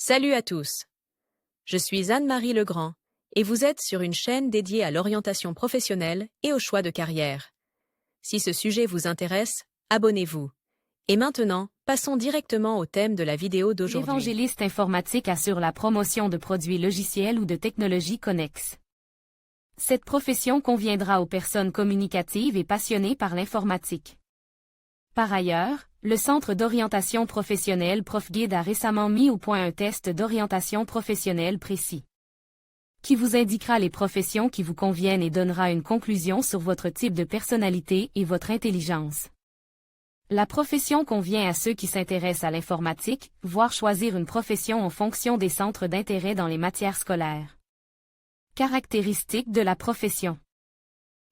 Salut à tous. Je suis Anne-Marie Legrand et vous êtes sur une chaîne dédiée à l'orientation professionnelle et au choix de carrière. Si ce sujet vous intéresse, abonnez-vous. Et maintenant, passons directement au thème de la vidéo d'aujourd'hui. L'évangéliste informatique assure la promotion de produits logiciels ou de technologies connexes. Cette profession conviendra aux personnes communicatives et passionnées par l'informatique. Par ailleurs, le Centre d'orientation professionnelle ProfGuide a récemment mis au point un test d'orientation professionnelle précis, qui vous indiquera les professions qui vous conviennent et donnera une conclusion sur votre type de personnalité et votre intelligence. La profession convient à ceux qui s'intéressent à l'informatique, voire choisir une profession en fonction des centres d'intérêt dans les matières scolaires. Caractéristiques de la profession.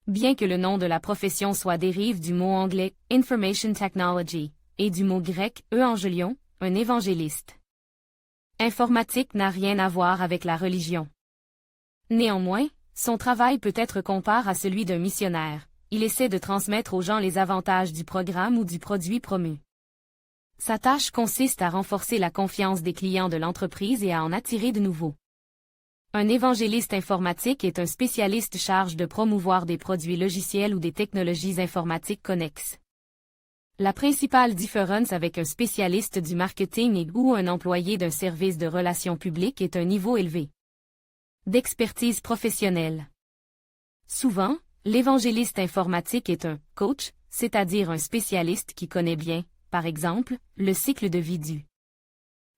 Bien que le nom de la profession soit dérive du mot anglais « Information Technology » et du mot grec « euangelion », un évangéliste. Informatique n'a rien à voir avec la religion. Néanmoins, son travail peut être comparé à celui d'un missionnaire. Il essaie de transmettre aux gens les avantages du programme ou du produit promu. Sa tâche consiste à renforcer la confiance des clients de l'entreprise et à en attirer de nouveaux. Un évangéliste informatique est un spécialiste chargé de promouvoir des produits logiciels ou des technologies informatiques connexes. La principale différence avec un spécialiste du marketing ou un employé d'un service de relations publiques est un niveau élevé d'expertise professionnelle. Souvent, l'évangéliste informatique est un « coach », c'est-à-dire un spécialiste qui connaît bien, par exemple, le cycle de vie du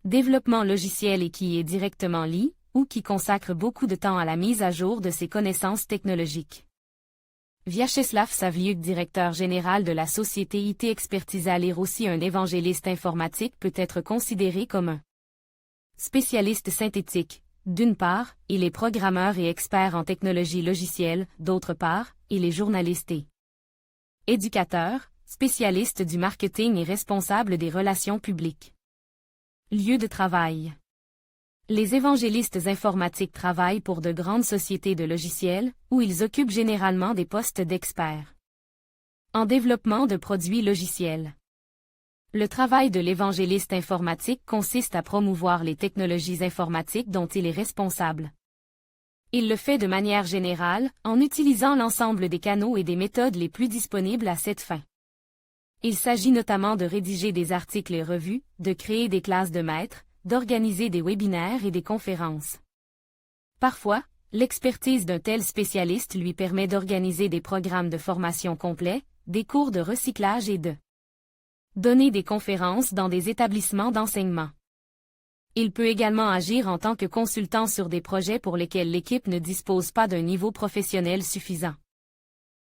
développement logiciel et qui est directement lié, ou qui consacre beaucoup de temps à la mise à jour de ses connaissances technologiques. Vyacheslav Savliuk, directeur général de la société IT Expertise à lire aussi un évangéliste informatique peut être considéré comme un spécialiste synthétique. D'une part, il est programmeur et expert en technologie logicielle, d'autre part, il est journaliste et éducateur, spécialiste du marketing et responsable des relations publiques. Lieu de travail. Les évangélistes informatiques travaillent pour de grandes sociétés de logiciels, où ils occupent généralement des postes d'experts en développement de produits logiciels. Le travail de l'évangéliste informatique consiste à promouvoir les technologies informatiques dont il est responsable. Il le fait de manière générale, en utilisant l'ensemble des canaux et des méthodes les plus disponibles à cette fin. Il s'agit notamment de rédiger des articles et revues, de créer des classes de maîtres, d'organiser des webinaires et des conférences. Parfois, l'expertise d'un tel spécialiste lui permet d'organiser des programmes de formation complets, des cours de recyclage et de donner des conférences dans des établissements d'enseignement. Il peut également agir en tant que consultant sur des projets pour lesquels l'équipe ne dispose pas d'un niveau professionnel suffisant.